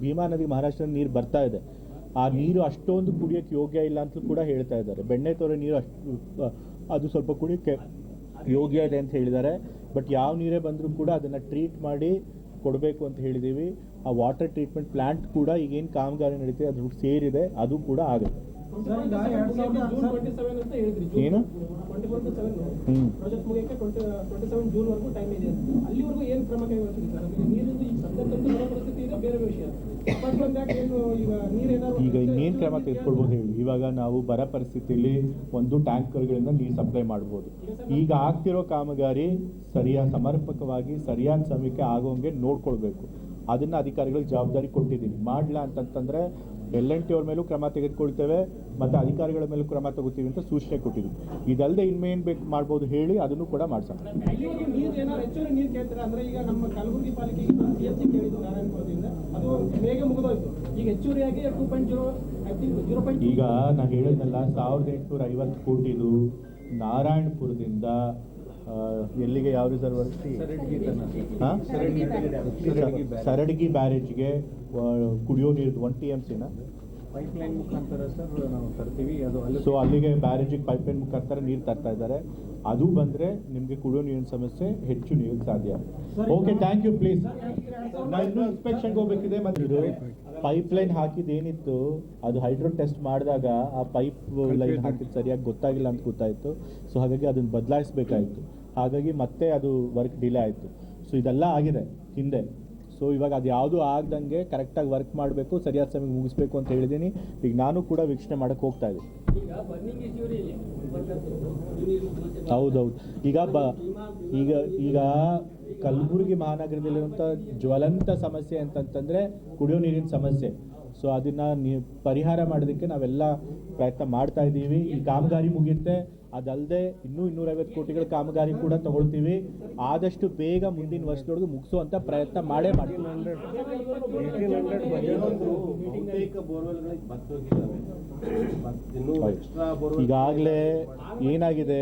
ಭೀಮಾ ನದಿ ಮಹಾರಾಷ್ಟ್ರದ ನೀರು ಬರ್ತಾ ಇದೆ. ಆ ನೀರು ಅಷ್ಟೊಂದು ಕುಡಿಯೋಕ್ಕೆ ಯೋಗ್ಯ ಇಲ್ಲ ಅಂತಲೂ ಕೂಡ ಹೇಳ್ತಾ ಇದ್ದಾರೆ. ಬೆಣ್ಣೆತೊರೆ ನೀರು ಅದು ಸ್ವಲ್ಪ ಕುಡಿಯೋಕ್ಕೆ ಯೋಗ್ಯ ಇದೆ ಅಂತ ಹೇಳಿದ್ದಾರೆ. ಬಟ್ ಯಾವ ನೀರೇ ಬಂದರೂ ಕೂಡ ಅದನ್ನು ಟ್ರೀಟ್ ಮಾಡಿ ಕೊಡಬೇಕು ಅಂತ ಹೇಳಿದ್ದೀವಿ. ಆ ವಾಟರ್ ಟ್ರೀಟ್ಮೆಂಟ್ ಪ್ಲ್ಯಾಂಟ್ ಕೂಡ ಈಗೇನು ಕಾಮಗಾರಿ ನಡೀತಿದೆ ಅದ್ರ ಸೇರಿದೆ, ಅದು ಕೂಡ ಆಗುತ್ತೆ. ಏನು ಈಗ ಇನ್ನೇನು ಕ್ರಮ ತೆಗೆದುಕೊಳ್ಬೋದು ಹೇಳಿ. ಇವಾಗ ನಾವು ಬರ ಪರಿಸ್ಥಿತಿಯಲ್ಲಿ ಒಂದು ಟ್ಯಾಂಕರ್ಗಳಿಂದ ನೀರು ಸಪ್ಲೈ ಮಾಡ್ಬೋದು. ಈಗ ಆಗ್ತಿರೋ ಕಾಮಗಾರಿ ಸರಿಯಾದ ಸಮರ್ಪಕವಾಗಿ ಸರಿಯಾದ ಸಮಯಕ್ಕೆ ಆಗೋಂಗೆ ನೋಡ್ಕೊಳ್ಬೇಕು. ಅದನ್ನು ಅಧಿಕಾರಿಗಳಿಗೆ ಜವಾಬ್ದಾರಿ ಕೊಟ್ಟಿದ್ದೀನಿ. ಮಾಡಲ್ಲ ಅಂತಂತಂದರೆ L&T ಅವ್ರ ಮೇಲೂ ಕ್ರಮ ತೆಗೆದುಕೊಳ್ತೇವೆ ಮತ್ತು ಅಧಿಕಾರಿಗಳ ಮೇಲೂ ಕ್ರಮ ತಗೋತೀವಿ ಅಂತ ಸೂಚನೆ ಕೊಟ್ಟಿದ್ದೀವಿ. ಇದಲ್ಲದೆ ಇನ್ನೇನು ಬೇಕು ಮಾಡ್ಬೋದು ಹೇಳಿ, ಅದನ್ನು ಕೂಡ ಮಾಡ್ಸೋಣ. ಈಗ ನಾನು ಹೇಳಿದ್ನಲ್ಲ 1850 ಕೋಟಿದು ನಾರಾಯಣಪುರದಿಂದ ಎಲ್ಲಿಗೆ ಯಾವ ರಿಸರ್ವರ್ ಸರಡಗಿ ಬ್ಯಾರೇಜ್ಗೆ ಕುಡಿಯೋ ನೀರು 1 TMCನ ಪೈಪ್ಲೈನ್ ಮುಖಾಂತರ ಸರ್ ನಾವು ತರ್ತೀವಿ. ಅದು ಸೊ ಅಲ್ಲಿಗೆ ಬ್ಯಾರೇಜಿಗೆ ಪೈಪ್ಲೈನ್ ಮುಖಾಂತರ ನೀರು ತರ್ತಾ ಇದ್ದಾರೆ. ಅದು ಬಂದರೆ ನಿಮಗೆ ಕುಡಿಯೋ ನೀರಿನ ಸಮಸ್ಯೆ ಹೆಚ್ಚು ನೀರಿಗೆ ಸಾಧ್ಯ. Okay, thank you. ಪ್ಲೀಸ್, ನಾನು ಇನ್ನೂ ಇನ್ಸ್ಪೆಕ್ಷನ್ಗೆ ಹೋಗ್ಬೇಕಿದೆ. ಮತ್ತು ಇದು ಪೈಪ್ಲೈನ್ ಹಾಕಿದ್ದೇನಿತ್ತು ಅದು ಹೈಡ್ರೋ ಟೆಸ್ಟ್ ಮಾಡಿದಾಗ ಆ ಪೈಪ್ ಲೈನ್ ಹಾಕಿದ್ದು ಸರಿಯಾಗಿ ಗೊತ್ತಾಗಿಲ್ಲ ಅಂತ ಗೊತ್ತಾಯಿತು. ಸೊ ಹಾಗಾಗಿ ಅದನ್ನು ಬದಲಾಯಿಸಬೇಕಾಯಿತು. ಹಾಗಾಗಿ ಮತ್ತೆ ಅದು ವರ್ಕ್ ಡಿಲೇ ಆಯಿತು. ಸೊ ಇದೆಲ್ಲ ಆಗಿದೆ ಹಿಂದೆ. ಸೊ ಇವಾಗ ಅದು ಯಾವುದೂ ಆಗ್ದಂಗೆ ಕರೆಕ್ಟಾಗಿ ವರ್ಕ್ ಮಾಡಬೇಕು, ಸರಿಯಾದ ಸಮಯಕ್ಕೆ ಮುಗಿಸ್ಬೇಕು ಅಂತ ಹೇಳಿದ್ದೀನಿ. ಈಗ ನಾನು ಕೂಡ ವೀಕ್ಷಣೆ ಮಾಡೋಕ್ಕೆ ಹೋಗ್ತಾ ಇದ್ದೀನಿ. ಹೌದೌದು. ಈಗ ಕಲಬುರಗಿ ಮಹಾನಗರದಲ್ಲಿರುವಂಥ ಜ್ವಲಂತ ಸಮಸ್ಯೆ ಅಂತಂತಂದರೆ ಕುಡಿಯೋ ನೀರಿನ ಸಮಸ್ಯೆ. ಸೊ ಅದನ್ನು ಪರಿಹಾರ ಮಾಡೋದಕ್ಕೆ ನಾವೆಲ್ಲ ಪ್ರಯತ್ನ ಮಾಡ್ತಾ ಇದ್ದೀವಿ. ಈ ಕಾಮಗಾರಿ ಮುಗಿಯುತ್ತೆ. ಅದಲ್ಲದೆ ಇನ್ನೂ 250 ಕೋಟಿಗಳ ಕಾಮಗಾರಿ ಕೂಡ ತಗೊಳ್ತೀವಿ. ಆದಷ್ಟು ಬೇಗ ಮುಂದಿನ ವರ್ಷದೊಳಗೆ ಮುಗಿಸುವಂಥ ಪ್ರಯತ್ನ ಮಾಡೇ ಮಾಡ್ತೀವಿ. ಈಗಾಗಲೇ ಏನಾಗಿದೆ,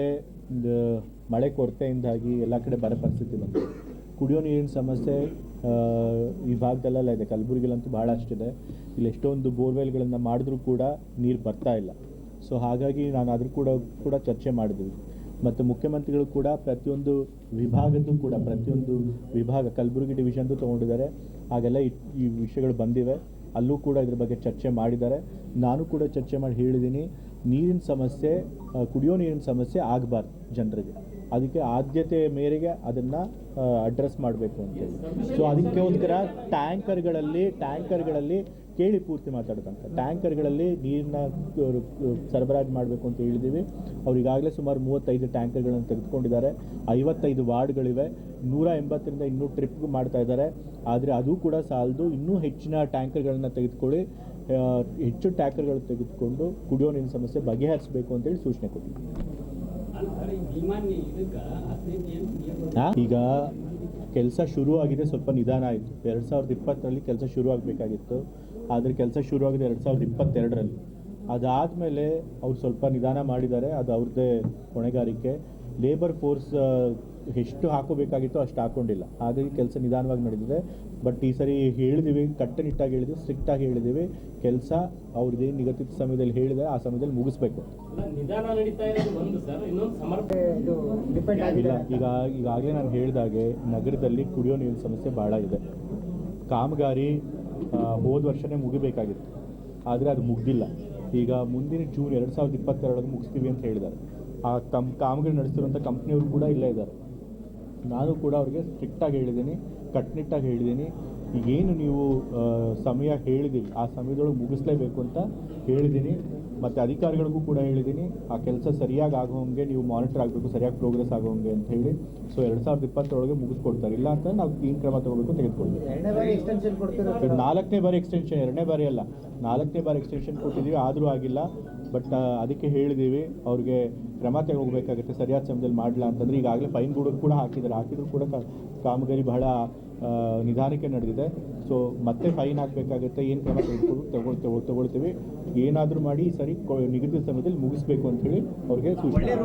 ಮಳೆ ಕೊರತೆಯಿಂದಾಗಿ ಎಲ್ಲ ಕಡೆ ಬರ ಪರಿಸ್ಥಿತಿ ಬಂದಿದೆ. ಕುಡಿಯೋ ನೀರಿನ ಸಮಸ್ಯೆ ಈ ಭಾಗದಲ್ಲೆಲ್ಲ ಇದೆ. ಕಲಬುರಗಿಲಂತೂ ಭಾಳ ಅಷ್ಟಿದೆ. ಇಲ್ಲಿ ಎಷ್ಟೊಂದು ಬೋರ್ವೆಲ್ಗಳನ್ನು ಮಾಡಿದ್ರೂ ಕೂಡ ನೀರು ಬರ್ತಾ ಇಲ್ಲ. ಸೊ ಹಾಗಾಗಿ ನಾನು ಅದ್ರ ಕೂಡ ಚರ್ಚೆ ಮಾಡಿದ್ವಿ. ಮತ್ತು ಮುಖ್ಯಮಂತ್ರಿಗಳು ಕೂಡ ಪ್ರತಿಯೊಂದು ವಿಭಾಗ ಕಲಬುರಗಿ ಡಿವಿಷನ್ದು ತೊಗೊಂಡಿದ್ದಾರೆ. ಹಾಗೆಲ್ಲ ಈ ವಿಷಯಗಳು ಬಂದಿವೆ. ಅಲ್ಲೂ ಕೂಡ ಇದ್ರ ಬಗ್ಗೆ ಚರ್ಚೆ ಮಾಡಿದ್ದಾರೆ. ನಾನು ಕೂಡ ಚರ್ಚೆ ಮಾಡಿ ಹೇಳಿದ್ದೀನಿ, ನೀರಿನ ಸಮಸ್ಯೆ, ಕುಡಿಯೋ ನೀರಿನ ಸಮಸ್ಯೆ ಆಗಬಾರ್ದು ಜನರಿಗೆ. ಅದಕ್ಕೆ ಆದ್ಯತೆ ಮೇರೆಗೆ ಅದನ್ನು ಅಡ್ರೆಸ್ ಮಾಡಬೇಕು ಅಂತೇಳಿ. ಸೊ ಅದಕ್ಕೋಸ್ಕರ ಟ್ಯಾಂಕರ್ಗಳಲ್ಲಿ ಕೇಳಿ ಪೂರ್ತಿ ಮಾತಾಡ್ತಂತ ಟ್ಯಾಂಕರ್ಗಳಲ್ಲಿ ನೀರನ್ನ ಸರಬರಾಜು ಮಾಡಬೇಕು ಅಂತ ಹೇಳಿದ್ದೀವಿ. ಅವ್ರು ಈಗಾಗಲೇ ಸುಮಾರು 35 ಟ್ಯಾಂಕರ್ಗಳನ್ನು ತೆಗೆದುಕೊಂಡಿದ್ದಾರೆ. 55 ವಾರ್ಡ್ಗಳಿವೆ. 180ರಿಂದ 200 ಟ್ರಿಪ್ ಮಾಡ್ತಾ ಇದ್ದಾರೆ. ಆದರೆ ಅದು ಕೂಡ ಸಾಲದು. ಇನ್ನೂ ಹೆಚ್ಚಿನ ಟ್ಯಾಂಕರ್ಗಳನ್ನು ತೆಗೆದುಕೊಳ್ಳಿ, ಹೆಚ್ಚು ಟ್ಯಾಂಕರ್ಗಳು ತೆಗೆದುಕೊಂಡು ಕುಡಿಯೋ ನೀರಿನ ಸಮಸ್ಯೆ ಬಗೆಹರಿಸಬೇಕು ಅಂತೇಳಿ ಸೂಚನೆ ಕೊಟ್ಟಿದ್ದೀವಿ. ಈಗ ಕೆಲಸ ಶುರು ಆಗಿದೆ, ಸ್ವಲ್ಪ ನಿಧಾನ ಆಯಿತು. 2020ರಲ್ಲಿ ಕೆಲಸ ಶುರು ಆಗಬೇಕಾಗಿತ್ತು, ಆದರೆ ಕೆಲಸ ಶುರುವಾಗಿದೆ 2022ರಲ್ಲಿ. ಅದಾದಮೇಲೆ ಅವ್ರು ಸ್ವಲ್ಪ ನಿಧಾನ ಮಾಡಿದ್ದಾರೆ. ಅದು ಅವ್ರದ್ದೇ ಹೊಣೆಗಾರಿಕೆ. ಲೇಬರ್ ಫೋರ್ಸ್ ಎಷ್ಟು ಹಾಕೋಬೇಕಾಗಿತ್ತು ಅಷ್ಟು ಹಾಕ್ಕೊಂಡಿಲ್ಲ. ಹಾಗಾಗಿ ಕೆಲಸ ನಿಧಾನವಾಗಿ ನಡೆದಿದೆ. ಬಟ್ ಈ ಸರಿ ಹೇಳಿದ್ದೀವಿ, ಕಟ್ಟುನಿಟ್ಟಾಗಿ ಹೇಳಿದ್ವಿ, ಸ್ಟ್ರಿಕ್ಟಾಗಿ ಹೇಳಿದ್ದೀವಿ. ಕೆಲಸ ಅವ್ರದ್ದೇನು ನಿಗದಿತ ಸಮಯದಲ್ಲಿ ಹೇಳಿದರೆ ಆ ಸಮಯದಲ್ಲಿ ಮುಗಿಸ್ಬೇಕು. ಇಲ್ಲ, ಈಗಾಗಲೇ ನಾನು ಹೇಳಿದಾಗೆ ನಗರದಲ್ಲಿ ಕುಡಿಯೋ ನೀರಿನ ಸಮಸ್ಯೆ ಭಾಳ ಇದೆ. ಕಾಮಗಾರಿ ಹೋದ ವರ್ಷವೇ ಮುಗಿಬೇಕಾಗಿತ್ತು, ಆದರೆ ಅದು ಮುಗ್ದಿಲ್ಲ. ಈಗ ಮುಂದಿನ ಜೂನ್ 2022 ಮುಗಿಸ್ತೀವಿ ಅಂತ ಹೇಳಿದ್ದಾರೆ. ಆ ಕಾಮಗಾರಿ ನಡೆಸ್ತಿರುವಂಥ ಕಂಪ್ನಿಯವರು ಕೂಡ ಇಲ್ಲೇ ಇದ್ದಾರೆ. ನಾನು ಕೂಡ ಅವ್ರಿಗೆ ಸ್ಟ್ರಿಕ್ಟಾಗಿ ಹೇಳಿದ್ದೀನಿ, ಕಟ್ಟುನಿಟ್ಟಾಗಿ ಹೇಳಿದ್ದೀನಿ. ಈಗೇನು ನೀವು ಸಮಯ ಹೇಳಿದ್ದೀವಿ ಆ ಸಮಯದೊಳಗೆ ಮುಗಿಸ್ಲೇಬೇಕು ಅಂತ ಹೇಳಿದ್ದೀನಿ. ಮತ್ತು ಅಧಿಕಾರಿಗಳಿಗೂ ಕೂಡ ಹೇಳಿದ್ದೀನಿ, ಆ ಕೆಲಸ ಸರಿಯಾಗಿ ಆಗೋಂಗೆ ನೀವು ಮಾನಿಟರ್ ಆಗಬೇಕು, ಸರಿಯಾಗಿ ಪ್ರೋಗ್ರೆಸ್ ಆಗೋಂಗೆ ಅಂತ ಹೇಳಿ. ಸೊ 2020 ಮುಗಿಸ್ಕೊಡ್ತಾರೆ. ಇಲ್ಲ ಅಂತ ನಾವು ಏನು ಕ್ರಮ ತಗೋಬೇಕು ತೆಗೆದುಕೊಳ್ತೀವಿ. 4ನೇ ಬಾರಿ ಎಕ್ಸ್ಟೆನ್ಷನ್, 2ನೇ ಬಾರಿ ಅಲ್ಲ, 4ನೇ ಬಾರಿ ಎಕ್ಸ್ಟೆನ್ಷನ್ ಕೊಟ್ಟಿದ್ದೀವಿ, ಆದರೂ ಆಗಿಲ್ಲ. ಬಟ್ ಅದಕ್ಕೆ ಹೇಳಿದ್ದೀವಿ ಅವ್ರಿಗೆ ಕ್ರಮ ತಗೋಬೇಕಾಗುತ್ತೆ ಸರಿಯಾದ ಸಮಯದಲ್ಲಿ ಮಾಡಲ್ಲ ಅಂತಂದರೆ. ಈಗಾಗಲೇ ಫೈನ್ ಕೂಡ ಹಾಕಿದ್ರು ಕೂಡ ಕಾಮಗಾರಿ ಬಹಳ ನಿಧಾನಕ್ಕೆ ನಡೆದಿದೆ. ಸೊ ಮತ್ತೆ ಫೈನ್ ಹಾಕಬೇಕಾಗುತ್ತೆ. ಏನು ಕ್ರಮ ತಗೊಳ್ತೀವಿ, ಏನಾದರೂ ಮಾಡಿ ಸರಿ ನಿಗದಿತ ಸಮಯದಲ್ಲಿ ಮುಗಿಸ್ಬೇಕು ಅಂಥೇಳಿ ಅವ್ರಿಗೆ ಸೂಚನೆ.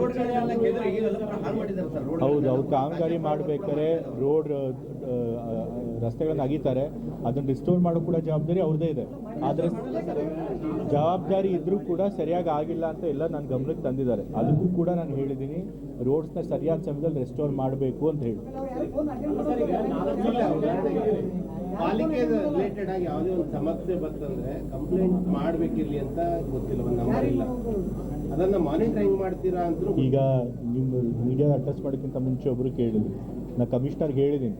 ಹೌದು, ಅವ್ರು ಕಾಮಗಾರಿ ಮಾಡಬೇಕಾದ್ರೆ ರೋಡ್ ರಸ್ತೆಗಳನ್ನು ಅಗೀತಾರೆ, ಅದನ್ನು ರಿಸ್ಟೋರ್ ಮಾಡೋ ಕೂಡ ಜವಾಬ್ದಾರಿ ಅವ್ರದ್ದೇ ಇದೆ. ಆದರೆ ಜವಾಬ್ದಾರಿ ಇದ್ದರೂ ಕೂಡ ಸರಿಯಾಗಿ ಆಗಿಲ್ಲ ಅಂತ ಎಲ್ಲ ನನ್ನ ಗಮನಕ್ಕೆ ತಂದಿದ್ದಾರೆ. ಅದಕ್ಕೂ ಕೂಡ ನಾನು ಹೇಳಿದ್ದೀನಿ, ರೋಡ್ಸ್ನ ಸರಿಯಾದ ಸಮಯದಲ್ಲಿ ರೆಸ್ಟೋರ್ ಮಾಡಬೇಕು ಅಂತ ಹೇಳಿ. ಪಾಲಿಕೆ ರಿಲೇಟೆಡ್ ಆಗಿ ಯಾವುದೇ ಒಂದು ಸಮಸ್ಯೆ ಬಂತಂದ್ರೆ ಕಂಪ್ಲೇಂಟ್ ಮಾಡಬೇಕಿರ್ಲಿ ಅಂತ ಗೊತ್ತಿಲ್ಲ, ಒಂದು ನಂಬರ್ ಇಲ್ಲ, ಅದನ್ನ ಮಾನಿಟರಿಂಗ್ ಮಾಡ್ತೀರಾ ಅಂತ. ಈಗ ನಿಮ್ಮ ಮೀಡಿಯಾ ಅಡ್ರೆಸ್ ಮಾಡೋಕ್ಕಿಂತ ಮುಂಚೆ ಒಬ್ಬರು ಕೇಳಿದ್ರು, ನಾನು ಕಮಿಷನರ್ಗೆ ಹೇಳಿದ್ದೀನಿ,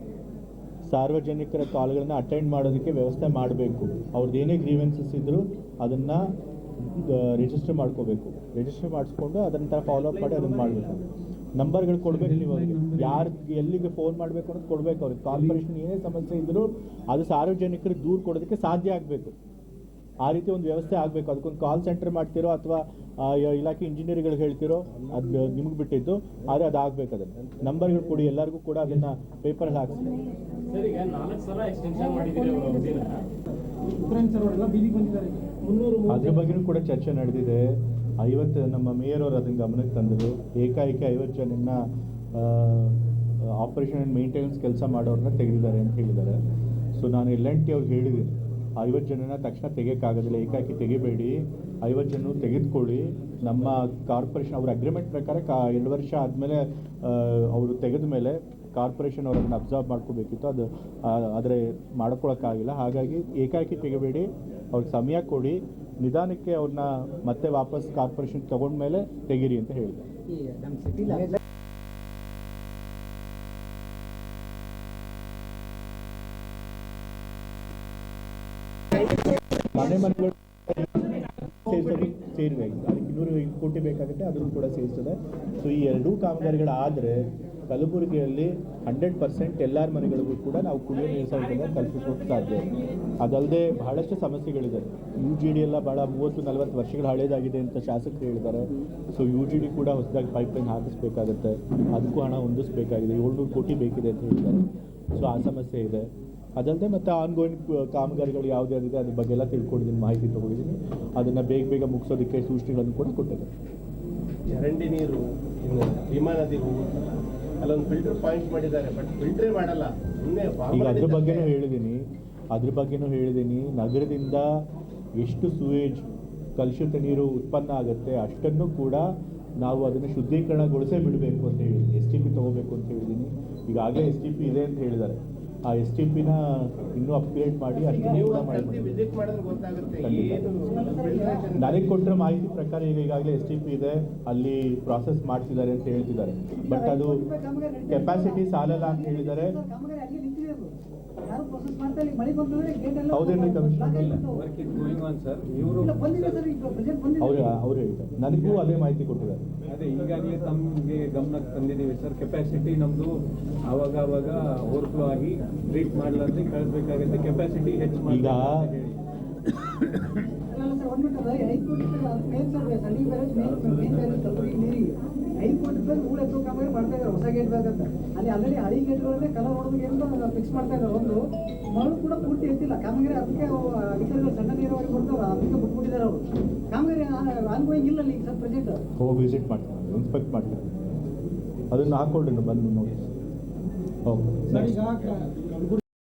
ಸಾರ್ವಜನಿಕರ ಕಾಲ್ಗಳನ್ನು ಅಟೆಂಡ್ ಮಾಡೋದಕ್ಕೆ ವ್ಯವಸ್ಥೆ ಮಾಡಬೇಕು. ಅವ್ರದ್ದು ಏನೇ ಗ್ರೀವೆನ್ಸಸ್ ಇದ್ದರೂ ಅದನ್ನು ರಿಜಿಸ್ಟರ್ ಮಾಡ್ಕೋಬೇಕು. ರಿಜಿಸ್ಟರ್ ಮಾಡಿಸ್ಕೊಂಡು ಅದನ್ನು ಫಾಲೋ ಅಪ್ ಮಾಡಿ ಅದನ್ನು ಮಾಡಬೇಕು. ನಂಬರ್ಗಳು ಕೊಡಬೇಕು, ನೀವು ಅವ್ರಿಗೆ ಯಾರು ಎಲ್ಲಿಗೆ ಫೋನ್ ಮಾಡಬೇಕು ಅನ್ನೋದು ಕೊಡಬೇಕು. ಅವ್ರಿಗೆ ಕಾರ್ಪೊರೇಷನ್ ಏನೇ ಸಮಸ್ಯೆ ಇದ್ದರೂ ಅದು ಸಾರ್ವಜನಿಕರಿಗೆ ದೂರು ಕೊಡೋದಕ್ಕೆ ಸಾಧ್ಯ ಆಗಬೇಕು. ಆ ರೀತಿ ಒಂದು ವ್ಯವಸ್ಥೆ ಆಗಬೇಕು. ಅದಕ್ಕೊಂದು ಕಾಲ್ ಸೆಂಟರ್ ಮಾಡ್ತಿರೋ ಅಥವಾ ಇಲಾಖೆ ಇಂಜಿನಿಯರ್ಗಳಿಗೆ ಹೇಳ್ತಿರೋ ಅದು ನಿಮ್ಗೆ ಬಿಟ್ಟಿದ್ದು, ಆದರೆ ಅದಾಗಬೇಕು. ಅದನ್ನು ನಂಬರ್ಗಳು ಕೊಡಿ, ಎಲ್ಲರಿಗೂ ಕೂಡ ಅದನ್ನು ಪೇಪರಲ್ಲಿ ಹಾಕಿಸಿ. ಅದ್ರ ಬಗ್ಗೆನೂ ಕೂಡ ಚರ್ಚೆ ನಡೆದಿದೆ. 50 ನಮ್ಮ ಮೇಯರ್ ಅವರು ಅದನ್ನು ಗಮನಕ್ಕೆ ತಂದರು. ಏಕಾಏಕಿ 50 ಜನನ್ನ ಆಪರೇಷನ್ ಆ್ಯಂಡ್ ಮೇಂಟೆನೆನ್ಸ್ ಕೆಲಸ ಮಾಡೋರನ್ನ ತೆಗೆದಿದ್ದಾರೆ ಅಂತ ಹೇಳಿದ್ದಾರೆ. ಸೊ ನಾನು L&T ಅವ್ರಿಗೆ ಹೇಳಿದ್ದೀನಿ, 50 ಜನನ ತಕ್ಷಣ ತೆಗೆಯೋಕ್ಕಾಗೋದಿಲ್ಲ, ಏಕಾಏಕಿ ತೆಗಿಬೇಡಿ, 50 ಜನ ತೆಗೆದುಕೊಳ್ಳಿ. ನಮ್ಮ ಕಾರ್ಪೊರೇಷನ್ ಅವ್ರ ಅಗ್ರಿಮೆಂಟ್ ಪ್ರಕಾರ 2 ವರ್ಷ ಆದಮೇಲೆ ಅವರು ತೆಗೆದ ಮೇಲೆ ಕಾರ್ಪೊರೇಷನ್ ಅವ್ರನ್ನ ಅಬ್ಸರ್ವ್ ಮಾಡ್ಕೋಬೇಕಿತ್ತು. ಅದು ಆದರೆ ಮಾಡ್ಕೊಳಕ್ಕಾಗಿಲ್ಲ. ಹಾಗಾಗಿ ಏಕಾಏಕಿ ತೆಗಿಬೇಡಿ, ಅವ್ರಿಗೆ ಸಮಯ ಕೊಡಿ, ನಿಧಾನಕ್ಕೆ ಅವ್ರನ್ನ ಮತ್ತೆ ವಾಪಸ್ ಕಾರ್ಪೊರೇಷನ್ ತಗೊಂಡ್ಮೇಲೆ ತೆಗೀರಿ ಅಂತ ಹೇಳಿದೆ. ಮನೆಗಳು ಸೇರಿದೆ, ಅದಕ್ಕೆ 205 ಕೋಟಿ ಬೇಕಾಗುತ್ತೆ, ಅದನ್ನು ಕೂಡ ಸೇರಿಸ್ತದೆ. ಸೊ ಈ ಎರಡೂ ಕಾಮಗಾರಿಗಳಾದರೆ ಕಲಬುರಗಿಯಲ್ಲಿ 100% ಎಲ್ಲರ ಮನೆಗಳಿಗೂ ಕೂಡ ನಾವು ಕುಡಿಯೋ ನೀರು ಸೌಲಭ್ಯ ಕಲ್ಪಿಸೋಕೆ ಸಾಧ್ಯ. ಅದಲ್ಲದೆ ಬಹಳಷ್ಟು ಸಮಸ್ಯೆಗಳಿದೆ. UGD ಎಲ್ಲ ಭಾಳ 30-40 ವರ್ಷಗಳ ಹಳೇದಾಗಿದೆ ಅಂತ ಶಾಸಕರು ಹೇಳಿದ್ದಾರೆ. ಸೊ UGD ಕೂಡ ಹೊಸದಾಗಿ ಪೈಪ್ಲೈನ್ ಹಾಕಿಸ್ಬೇಕಾಗುತ್ತೆ, ಅದಕ್ಕೂ ಹಣ ಹೊಂದಿಸಬೇಕಾಗಿದೆ, 700 ಕೋಟಿ ಬೇಕಿದೆ ಅಂತ ಹೇಳಿದ್ದಾರೆ. ಸೊ ಆ ಸಮಸ್ಯೆ ಇದೆ. ಅದಲ್ಲದೆ ಮತ್ತು ಆನ್ಗೋಯಿಂಗ್ ಕಾಮಗಾರಿಗಳು ಯಾವುದ್ಯಾವುದಿದೆ ಅದ್ರ ಬಗ್ಗೆ ಎಲ್ಲ ತಿಳ್ಕೊಂಡಿದ್ದೀನಿ, ಮಾಹಿತಿ ತೊಗೊಂಡಿದ್ದೀನಿ. ಅದನ್ನು ಬೇಗ ಮುಗಿಸೋದಕ್ಕೆ ಸೂಚನೆಗಳನ್ನು ಕೂಡ ಕೊಟ್ಟಿದ್ದಾರೆ. ಚರಂಡಿ ನೀರು ಭೀಮಾ ನದಿ ಹೋಗುತ್ತೆ, ಅಲ್ಲೊಂದು ಫಿಲ್ಟರ್ ಪಾಯಿಂಟ್ ಮಾಡಿದ್ದಾರೆ, ಬಟ್ ಫಿಲ್ಟ್ರೇ ಮಾಡಲ್ಲ. ಈಗ ಅದ್ರ ಬಗ್ಗೆನೂ ಹೇಳಿದ್ದೀನಿ. ನಗರದಿಂದ ಎಷ್ಟು ಸುವೇಜ್ ಕಲುಷಿತ ನೀರು ಉತ್ಪನ್ನ ಆಗುತ್ತೆ ಅಷ್ಟನ್ನು ಕೂಡ ನಾವು ಅದನ್ನು ಶುದ್ಧೀಕರಣಗೊಳಿಸೇ ಬಿಡಬೇಕು ಅಂತ ಹೇಳಿದ್ದೀನಿ. STP ತೊಗೋಬೇಕು ಅಂತ ಹೇಳಿದ್ದೀನಿ. ಈಗಾಗಲೇ STP ಇದೆ ಅಂತ ಹೇಳಿದ್ದಾರೆ. ಆ STPನ ಇನ್ನೂ ಅಪ್ಗ್ರೇಡ್ ಮಾಡಿ ಅಷ್ಟನ್ನು ಕೂಡ ನನಗೆ ಕೊಟ್ಟಿರೋ ಮಾಹಿತಿ ಪ್ರಕಾರ ಈಗಾಗಲೇ STP ಇದೆ, ಅಲ್ಲಿ ಪ್ರಾಸೆಸ್ ಮಾಡ್ತಿದ್ದಾರೆ ಅಂತ ಹೇಳ್ತಿದ್ದಾರೆ. ಬಟ್ ಅದು ಕೆಪಾಸಿಟಿ ಸಾಲಲ್ಲ ಅಂತ ಹೇಳಿದ್ದಾರೆ. ಹೌದೇನ್ರಿ ಕಮಿಷನರ್? ಅವ್ರು ಹೇಳಿದ್ದಾರೆ, ನನಗೂ ಅದೇ ಮಾಹಿತಿ ಕೊಟ್ಟಿದ್ದಾರೆ. ಅದೇ ಈಗಾಗಲೇ ತಮಗೆ ಗಮನಕ್ಕೆ ತಂದಿದ್ದೀವಿ ಸರ್. ಕೆಪಾಸಿಟಿ ನಮ್ಮದು ಆವಾಗ ಓವರ್ಫ್ಲೋ ಆಗಿ ಟ್ರೀಟ್ ಮಾಡಲಾರ್ದೆ ಕಳಿಸ್ಬೇಕಾಗುತ್ತೆ. ಕೆಪಾಸಿಟಿ ಹೆಚ್ಚು ಮಾಡಿ ಈಗ ಹೊಸ ಗೇಟ್ ಬೇಕಂತ ಅಲ್ಲಿ ಆಲ್ರೆಡಿ ಹಳಿ ಗೇಟ್ಗಳನ್ನೇ ಕಲರ್ ಹೊಡೆದು ಫಿಕ್ಸ್ ಮಾಡ್ತಾ ಇದ್ದಾರೆ. ಒಂದು ಮರಳು ಕೂಡ ಪೂರ್ತಿ ಎತ್ತಿಲ್ಲ ಕಾಮಗಾರಿ. ಅದಕ್ಕೆ ಅಧಿಕಾರಿಗಳು ಸಣ್ಣ ನೀರಾವರಿ ಕೊಡ್ತಾರೆ, ಅದಕ್ಕೆ ಬಿಟ್ಬಿಟ್ಟಿದ್ದಾರೆ ಅವರು. ಕಾಮಗಾರಿ ಆನ್ಗೋಯಿಂಗ್ ಇಲ್ಲ ಈಗ ಸರ್ ಪ್ರೆಸೆಂಟ್. ಹೋಗಿ ವಿಸಿಟ್ ಮಾಡ್ತಾರೆ, ಇನ್ಸ್ಪೆಕ್ಟ್ ಮಾಡ್ತಾರೆ, ಅದನ್ನು ಹಾಕ್ಕೊಳ್ರಿ ಬಂದು ನೋಡಿ. ಓಕೆ.